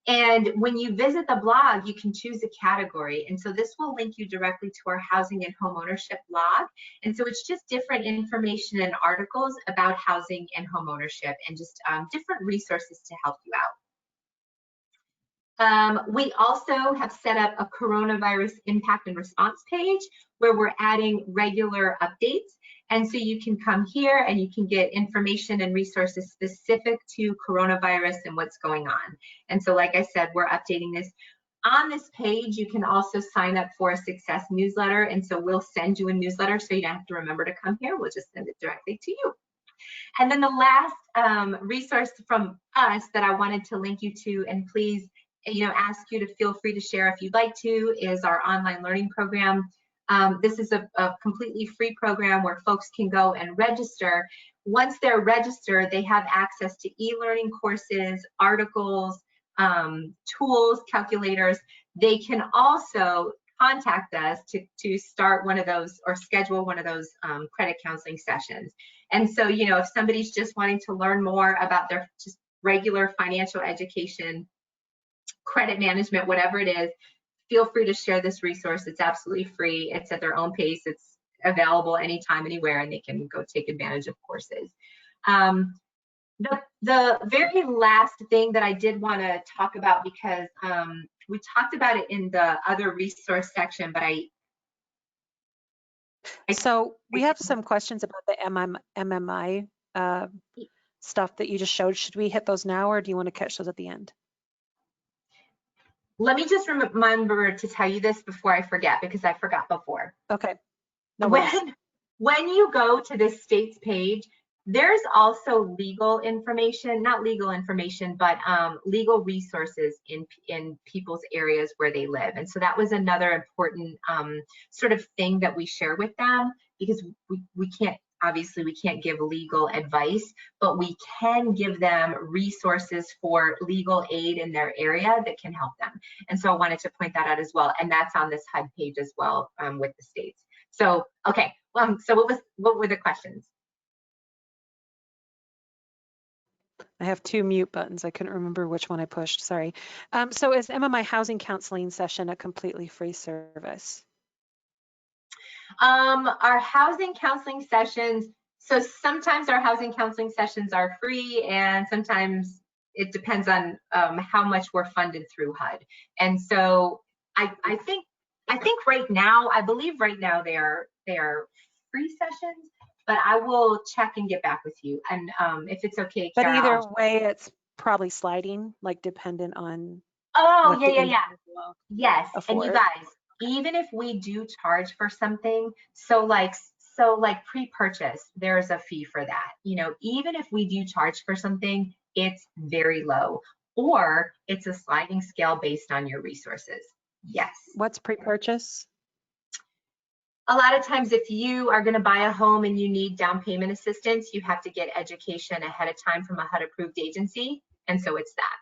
And when you visit the blog, you can choose a category. And so this will link you directly to our housing and homeownership blog. And so it's just different information and articles about housing and homeownership, and just different resources to help you out. We also have set up a coronavirus impact and response page where we're adding regular updates. And so you can come here and you can get information and resources specific to coronavirus and what's going on. And so, like I said, we're updating this. On this page, you can also sign up for a success newsletter. And so we'll send you a newsletter so you don't have to remember to come here. We'll just send it directly to you. And then the last resource from us that I wanted to link you to, and please, you know, ask you to feel free to share if you'd like to, is our online learning program. This is a completely free program where folks can go and register. Once they're registered, they have access to e-learning courses, articles, tools, calculators. They can also contact us to start one of those or schedule one of those credit counseling sessions. And so, you know, if somebody's just wanting to learn more about their just regular financial education, credit management, whatever it is, feel free to share this resource. It's absolutely free. It's at their own pace. It's available anytime, anywhere, and they can go take advantage of courses. The very last thing that I did want to talk about, because we talked about it in the other resource section, but so we have some questions about the MMI stuff that you just showed. Should we hit those now, or do you want to catch those at the end? let me just remember to tell you this before I forget, because I forgot before. Okay. No worries. When you go to the state's page, there's also legal information, not legal information, but legal resources in people's areas where they live. And so that was another important sort of thing that we share with them, because we can't, obviously we can't give legal advice, but we can give them resources for legal aid in their area that can help them. And so I wanted to point that out as well. And that's on this HUD page as well with the states. So, okay, so what were the questions? I have two mute buttons. I couldn't remember which one I pushed, sorry. So is MMI housing counseling session a completely free service? Our housing counseling sessions, so sometimes our housing counseling sessions are free, and sometimes it depends on how much we're funded through HUD. And so I think right now, I believe right now they are free sessions, but I will check and get back with you. And if it's okay, But Chiara, either way, it's probably sliding, like dependent on oh, yeah. Yes, and you afford. guys, even if we do charge for something, so like pre-purchase, there's a fee for that. You know, even if we do charge for something, it's very low, or it's a sliding scale based on your resources. Yes. What's pre-purchase? A lot of times, if you are going to buy a home and you need down payment assistance, you have to get education ahead of time from a HUD approved agency, and so it's that.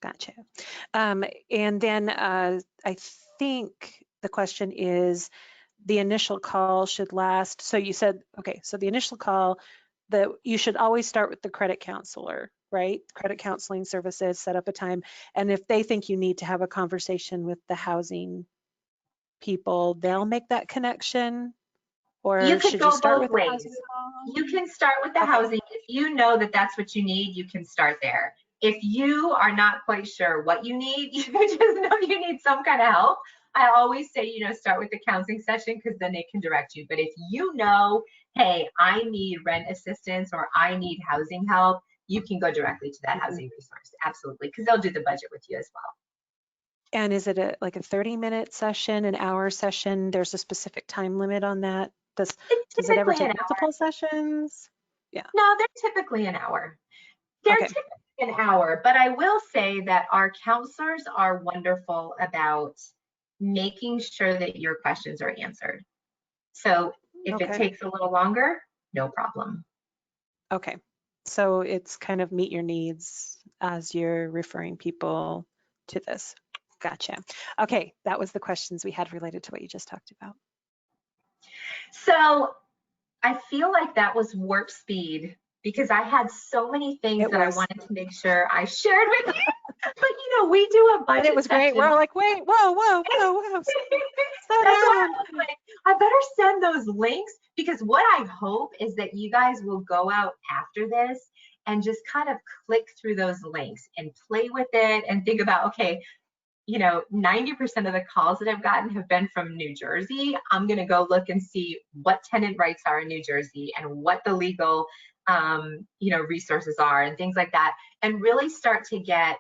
Gotcha. And then I think the question is, the initial call should last. So you said, okay, so the initial call, that you should always start with the credit counselor, right? Credit counseling services, set up a time. And if they think you need to have a conversation with the housing people, they'll make that connection. Or You could should go you start both with the ways. housing call? You can start with the housing. If you know that that's what you need, you can start there. If you are not quite sure what you need, you just know you need some kind of help, I always say, you know, start with the counseling session, because then they can direct you. But if you know, hey, I need rent assistance or I need housing help, you can go directly to that housing resource. Absolutely, because they'll do the budget with you as well. And is it like a 30-minute session, an hour session? There's a specific time limit on that? Does it ever take multiple sessions? Yeah. No, they're typically an hour. They're typically an hour, but I will say that our counselors are wonderful about making sure that your questions are answered. So if it takes a little longer, no problem. Okay. So it's kind of meet your needs as you're referring people to this. Gotcha. Okay, that was the questions we had related to what you just talked about. So I feel like that was warp speed, because I had so many things that I wanted to make sure I shared with you. But you know, we do a budget. It was great. We're all like, wait, whoa. That's why I was like, I better send those links, because what I hope is that you guys will go out after this and just kind of click through those links and play with it and think about, okay, you know, 90% of the calls that I've gotten have been from New Jersey. I'm going to go look and see what tenant rights are in New Jersey and what the legal, you know, resources are and things like that, and really start to get,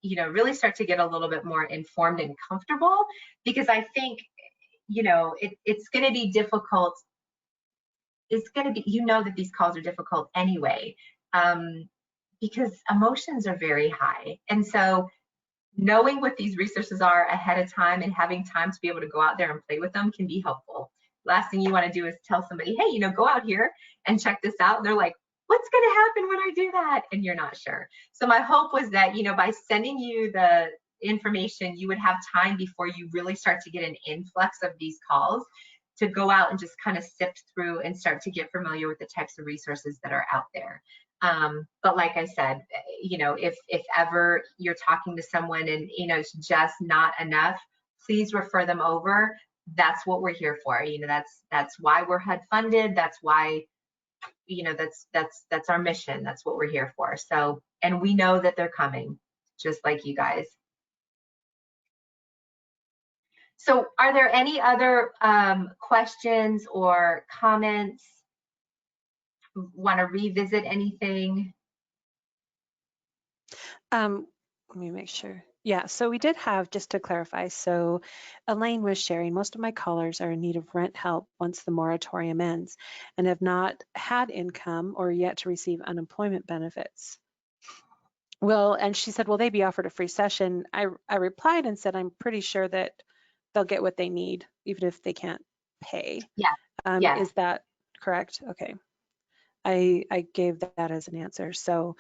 you know, really start to get a little bit more informed and comfortable, because I think, you know, it's going to be difficult. It's going to be, you know, that these calls are difficult anyway, because emotions are very high. And so knowing what these resources are ahead of time and having time to be able to go out there and play with them can be helpful. Last thing you want to do is tell somebody, hey, you know, go out here and check this out. And they're like, what's going to happen when I do that? And you're not sure. So my hope was that, you know, by sending you the information, you would have time before you really start to get an influx of these calls to go out and just kind of sift through and start to get familiar with the types of resources that are out there. But like I said, if ever you're talking to someone and it's just not enough, please refer them over. That's what we're here for. That's why we're HUD funded. That's why, that's our mission. That's what we're here for. So, and we know that they're coming, just like you guys. So are there any other questions or comments? Want to revisit anything? Let me make sure. Yeah, so we did have, just to clarify, so Elaine was sharing, most of my callers are in need of rent help once the moratorium ends and have not had income or yet to receive unemployment benefits. Well, and she said, will they be offered a free session? I replied and said, I'm pretty sure that they'll get what they need, even if they can't pay. Yeah. Yes. Is that correct? Okay. I gave that as an answer. So,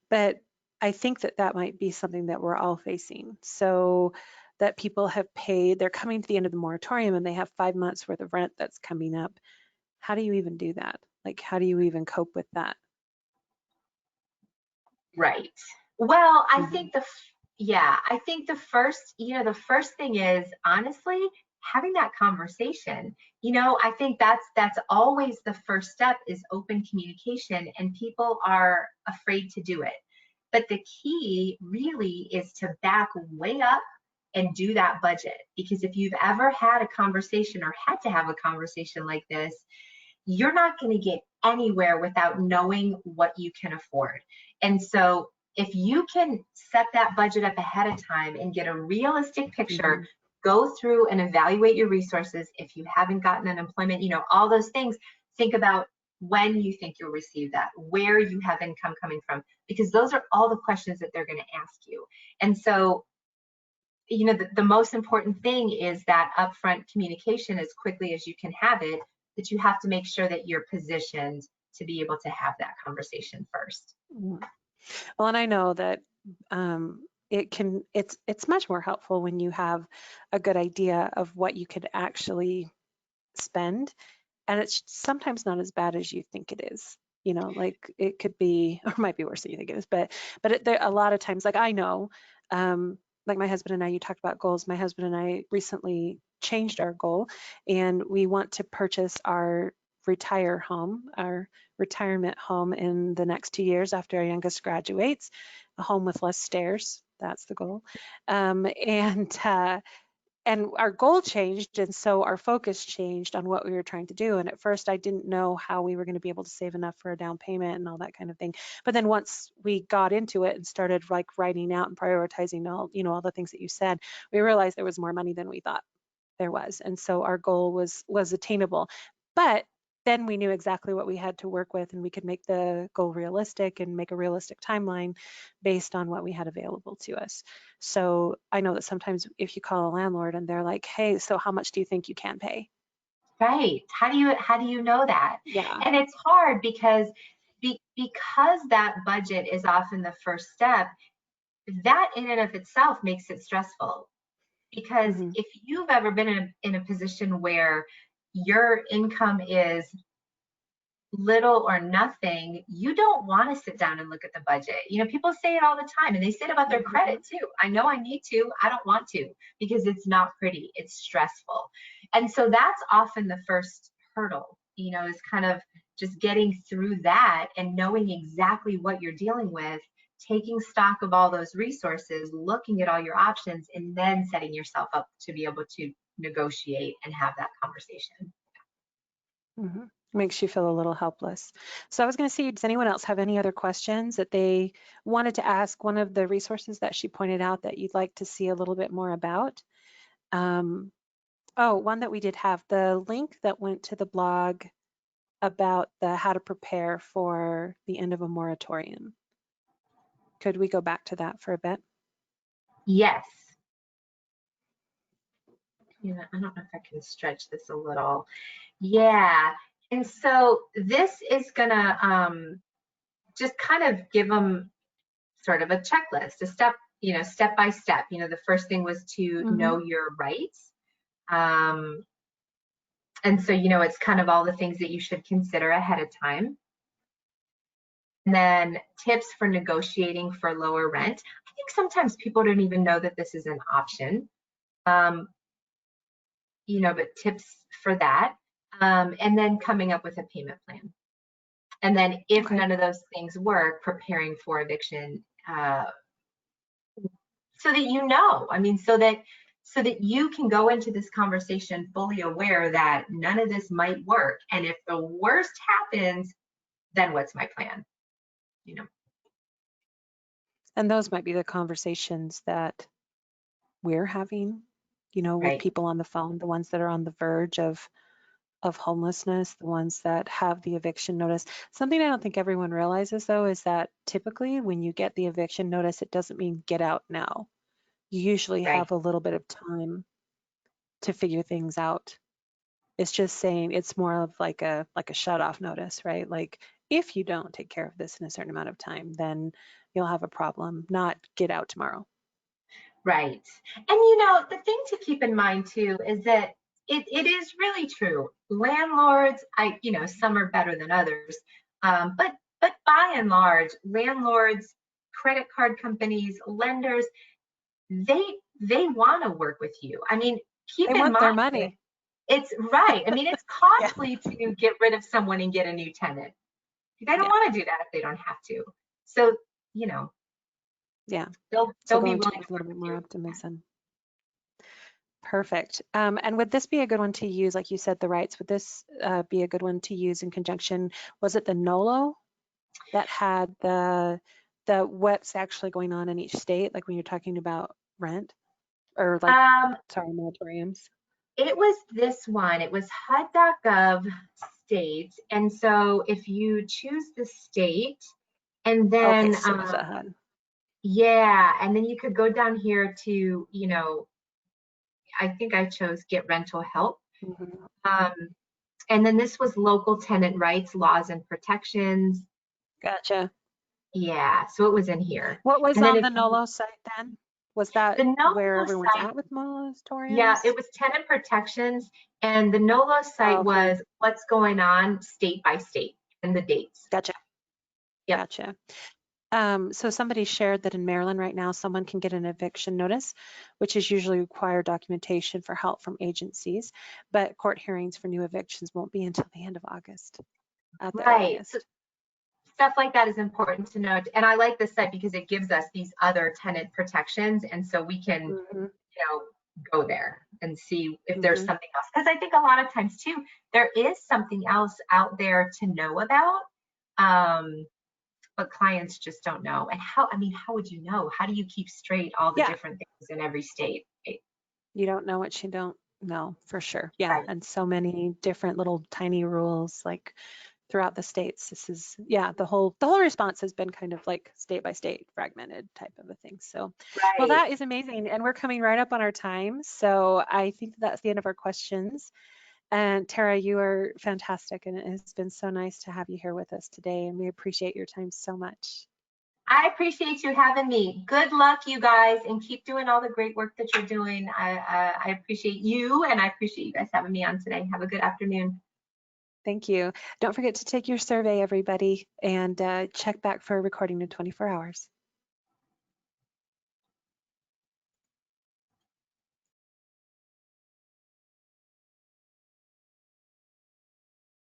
but I think that might be something that we're all facing. So that people have paid, they're coming to the end of the moratorium and they have 5 months worth of rent that's coming up. How do you even do that? Like, how do you even cope with that? Right. Well, I think I think the first thing is honestly having that conversation. I think that's always the first step, is open communication, and people are afraid to do it. But the key really is to back way up and do that budget, because if you've ever had a conversation or had to have a conversation like this, you're not going to get anywhere without knowing what you can afford. And so if you can set that budget up ahead of time and get a realistic picture, go through and evaluate your resources. If you haven't gotten unemployment, all those things, think about when you think you'll receive that, where you have income coming from, because those are all the questions that they're going to ask you. And so, the most important thing is that upfront communication as quickly as you can have it, that you have to make sure that you're positioned to be able to have that conversation first. Well, and I know that it's much more helpful when you have a good idea of what you could actually spend, and it's sometimes not as bad as you think it is. Like it could be, or might be worse than you think it is, but there a lot of times, like I know, like my husband and I, you talked about goals. My husband and I recently changed our goal, and we want to purchase our retirement home in the next 2 years after our youngest graduates, a home with less stairs. That's the goal. And our goal changed, and so our focus changed on what we were trying to do. And at first I didn't know how we were going to be able to save enough for a down payment and all that kind of thing. But then once we got into it and started like writing out and prioritizing all the things that you said, we realized there was more money than we thought there was. And so our goal was attainable. But then we knew exactly what we had to work with, and we could make the goal realistic and make a realistic timeline based on what we had available to us. So I know that sometimes if you call a landlord and they're like, hey, so how much do you think you can pay? Right. How do you know that? Yeah. And it's hard because that budget is often the first step. That in and of itself makes it stressful, because if you've ever been in a position where your income is little or nothing, you don't want to sit down and look at the budget. People say it all the time, and they say it about their credit too. I know I need to, I don't want to, because it's not pretty, it's stressful. And so that's often the first hurdle, is kind of just getting through that and knowing exactly what you're dealing with, taking stock of all those resources, looking at all your options, and then setting yourself up to be able to negotiate and have that conversation. Makes you feel a little helpless. So I was going to see, does anyone else have any other questions that they wanted to ask one of the resources that she pointed out that you'd like to see a little bit more about? One that we did have, the link that went to the blog about the how to prepare for the end of a moratorium. Could we go back to that for a bit? Yes. I don't know if I can stretch this a little. Yeah. And so this is gonna just kind of give them sort of a checklist, a step by step. The first thing was to know your rights. And so, it's kind of all the things that you should consider ahead of time. And then tips for negotiating for lower rent. I think sometimes people don't even know that this is an option. But tips for that. And then coming up with a payment plan. And then if none of those things work, preparing for eviction, so that so that you can go into this conversation fully aware that none of this might work. And if the worst happens, then what's my plan? And those might be the conversations that we're having, with Right. people on the phone, the ones that are on the verge of homelessness, the ones that have the eviction notice. Something I don't think everyone realizes, though, is that typically when you get the eviction notice, it doesn't mean get out now. You usually Right. have a little bit of time to figure things out. It's just saying it's more of like a shut off notice, right? Like if you don't take care of this in a certain amount of time, then you'll have a problem, not get out tomorrow. Right. And the thing to keep in mind too is that it is really true. Landlords, some are better than others, but by and large, landlords, credit card companies, lenders, they want to work with you. I mean, keep They in want their mind that money. it's right. I mean, it's Yeah. costly to get rid of someone and get a new tenant. They don't Yeah. want to do that if they don't have to. So, Yeah. they'll So be going to willing to with a little work bit with more you. optimism. Perfect. And would this be a good one to use, like you said, the rights? Would this be a good one to use in conjunction? Was it the NOLO that had the what's actually going on in each state, like when you're talking about rent or like, sorry, moratoriums? It was this one. It was Hud.gov States. And so if you choose the state and Okay, then, so it was a HUD. yeah, and then you could go down here to, I think I chose get rental help. And then this was local tenant rights, laws and protections. Gotcha. Yeah, so it was in here. What was And then on if the NOLO site then? Was that the where NOLO everyone's site, at with yeah, moratoriums? it was tenant protections, and the NOLO site Oh, okay. was what's going on state by state and the dates. Gotcha. Yep. Gotcha. So somebody shared that in Maryland right now, someone can get an eviction notice, which is usually require documentation for help from agencies, but court hearings for new evictions won't be until the end of August at the Right. So earliest. stuff like that is important to note. And I like this site because it gives us these other tenant protections. And so we can, go there and see if there's something else. Because I think a lot of times too, there is something else out there to know about. But clients just don't know. And how would you know? How do you keep straight all the Yeah, different things in every state? you don't know what you don't know for sure. Yeah, Right. and so many different little tiny rules like throughout the states. This is, yeah, the whole response has been kind of like state by state fragmented type of a thing. So, well, Right. that is amazing. And we're coming right up on our time. So I think that's the end of our questions. And Tara, you are fantastic. And it has been so nice to have you here with us today. And we appreciate your time so much. I appreciate you having me. Good luck, you guys, and keep doing all the great work that you're doing. I appreciate you, and I appreciate you guys having me on today. Have a good afternoon. Thank you. Don't forget to take your survey, everybody, and check back for a recording in 24 hours.